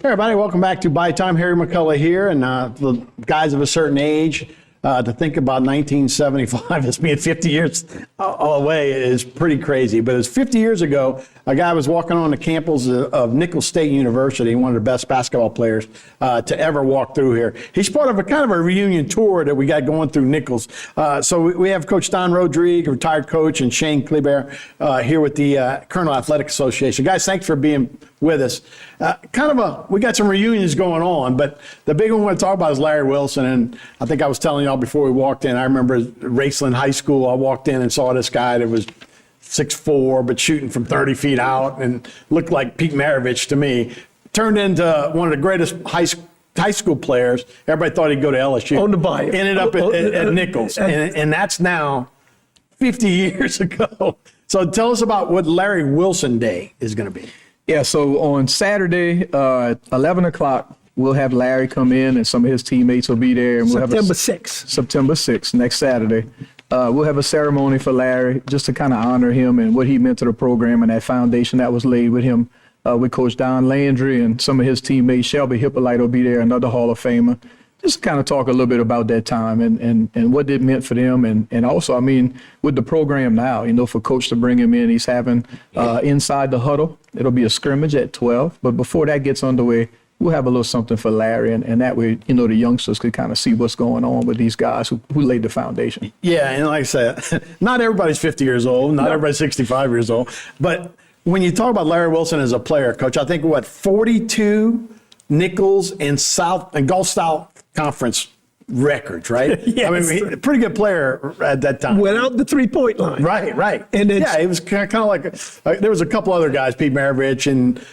Hey everybody, welcome back to Bayou Time. Harry McCullough here, and the guys of a certain age, to think about 1975 as being 50 years away is pretty crazy. But it's 50 years ago, a guy was walking on the campus of Nicholls State University, one of the best basketball players to ever walk through here. He's part of a kind of a reunion tour that we got going through Nicholls. So we have Coach Don Rodrigue, retired coach, and Shane Kliebert here with the Colonel Athletic Association. Guys, thanks for being with us. We got some reunions going on, but the big one I want to talk about is Larry Wilson. And I think I was telling y'all before we walked in, I remember Raceland High School, I walked in and saw this guy that was 6'4", but shooting from 30 feet out and looked like Pete Maravich to me. Turned into one of the greatest high school players. Everybody thought he'd go to LSU. On the Bayou. Ended up at Nicholls. And that's now 50 years ago. So tell us about what Larry Wilson Day is going to be. Yeah, so on Saturday, 11 o'clock, we'll have Larry come in and some of his teammates will be there. And September 6th. September 6th, next Saturday. We'll have a ceremony for Larry just to kind of honor him and what he meant to the program and that foundation that was laid with him, with Coach Don Landry and some of his teammates. Shelby Hippolyte will be there, another Hall of Famer. Just kind of talk a little bit about that time and what it meant for them. And also, I mean, with the program now, you know, for Coach to bring him in, he's having inside the huddle. It'll be a scrimmage at 12. But before that gets underway, we'll have a little something for Larry. And that way, you know, the youngsters could kind of see what's going on with these guys who laid the foundation. Yeah, and like I said, not everybody's 50 years old. Not everybody's 65 years old. But when you talk about Larry Wilson as a player, Coach, I think, 42 Nicholls and Gulf South Conference records, right? Yes. I mean, a pretty good player at that time. Without the three-point line. Right. And yeah, it was kind of like there was a couple other guys, Pete Maravich and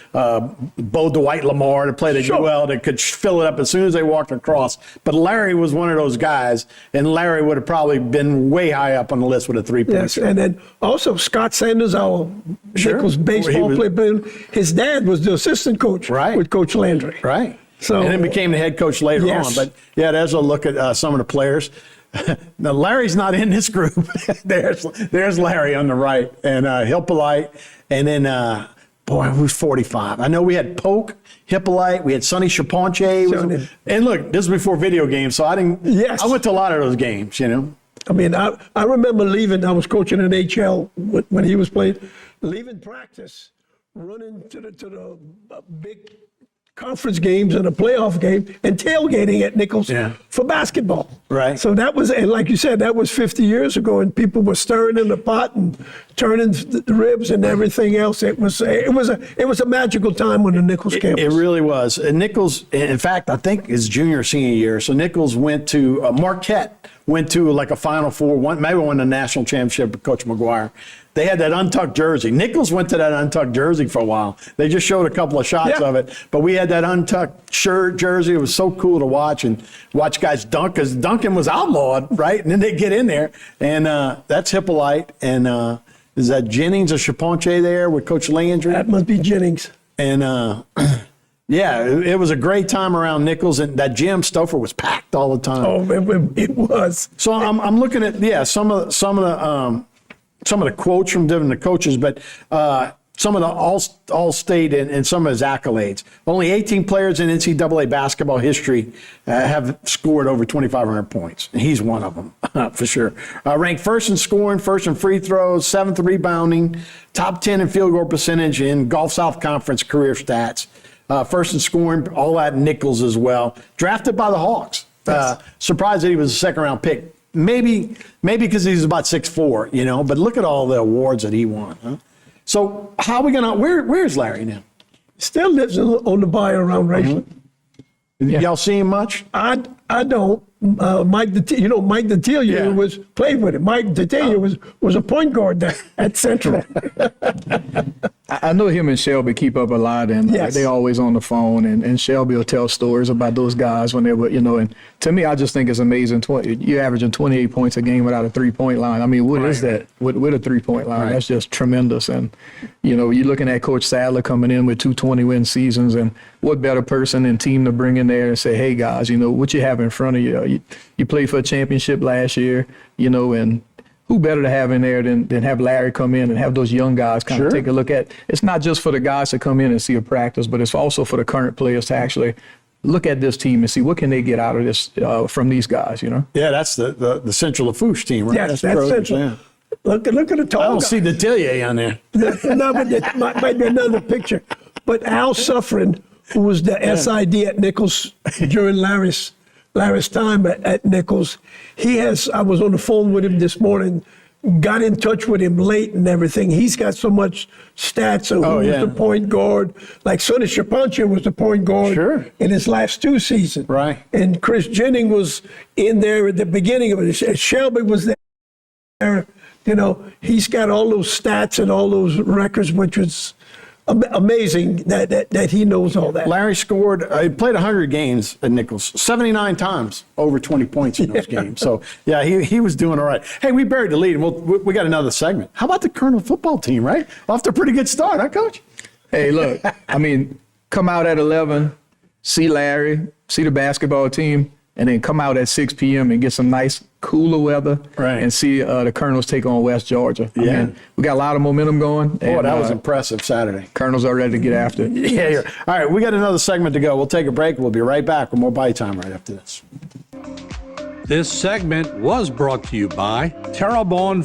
Bo Dwight Lamar, that played it well, that could fill it up as soon as they walked across. But Larry was one of those guys, and Larry would have probably been way high up on the list with a three-point. Yes, and then also Scott Sanders, our Nicholls baseball player, his dad was the assistant coach with Coach Landry. Right. So, and then became the head coach later on. But yeah, there's a look at some of the players. Now, Larry's not in this group. there's Larry on the right, and Hippolyte, and then who's 45? I know we had Polk, Hippolyte, we had Sonny Chaponche. And look, this was before video games, so I didn't. Yes. I went to a lot of those games, you know. I mean, I remember leaving. I was coaching in HL when he was playing, leaving practice, running to the big conference games and a playoff game and tailgating at Nicholls for basketball. Right. So that was, and like you said, that was 50 years ago, and people were stirring in the pot and turning the ribs and everything else. It was a magical time when the Nicholls campus. It really was. And Nicholls, in fact, I think his junior or senior year. So Nicholls went to Marquette, went to like a Final Four, maybe won the national championship with Coach McGuire. They had that untucked jersey. Nicholls went to that untucked jersey for a while. They just showed a couple of shots of it. But we had that untucked shirt jersey. It was so cool to watch and watch guys dunk, because dunking was outlawed, right? And then they get in there. And that's Hippolyte. And is that Jennings or Chaponche there with Coach Landry? That must be Jennings. And yeah, it was a great time around Nicholls, and that gym, Stouffer, was packed all the time. Oh, it was. So I'm looking at some of the quotes from different coaches, but some of the all-state and some of his accolades. Only 18 players in NCAA basketball history have scored over 2,500 points. And he's one of them, for sure. Ranked first in scoring, first in free throws, seventh in rebounding, top 10 in field goal percentage in Gulf South Conference career stats. First in scoring, all that Nicholls as well. Drafted by the Hawks. Surprised that he was a second-round pick. Maybe because he's about 6'4", you know, but look at all the awards that he won. Huh? So how are we going to, where's Larry now? Still lives on the Bayou around Raceland. Y'all see him much? I don't. Mike Detillier played with him. Mike Detillier was a point guard there at Central. I know him and Shelby keep up a lot, and they always on the phone, and Shelby will tell stories about those guys when they were, you know, and to me, I just think it's amazing. You're averaging 28 points a game without a three-point line. I mean, what is that with a three-point line? That's just tremendous. And, you know, you're looking at Coach Sadler coming in with 220 win seasons, and what better person and team to bring in there and say, hey, guys, you know, what you have in front of you. You played for a championship last year, you know, and who better to have in there than have Larry come in and have those young guys kind Sure. of take a look at. It's not just for the guys to come in and see a practice, but it's also for the current players to actually look at this team and see what can they get out of this from these guys, you know? Yeah, that's the Central Lafourche team, right? Yes, that's Trojans, Central. yeah. Look at the tall I don't guy. see the Detillier on there. No, but that might be another picture. But Al Suffren, who was the SID at Nichols during Larry's time at Nichols, I was on the phone with him this morning, got in touch with him late and everything. He's got so much stats of who was the point guard. Like Sonny Shapancha was the point guard in his last 2 seasons. Right. And Chris Jennings was in there at the beginning of it. Shelby was there. You know, he's got all those stats and all those records, which was amazing that he knows all that. Larry scored, he played 100 games at Nichols, 79 times over 20 points in those games. So, yeah, he was doing all right. Hey, we buried the lead, and we got another segment. How about the Colonel football team, right? Off to a pretty good start, huh, Coach? Hey, look, I mean, come out at 11, see Larry, see the basketball team, and then come out at 6 p.m. and get some nice cooler weather and see the Colonels take on West Georgia. I mean, we got a lot of momentum going. Oh, that was impressive Saturday. Colonels are ready to get after it. Yeah. All right, we got another segment to go. We'll take a break. We'll be right back with more Bayou Time right after this. This segment was brought to you by Terrebonne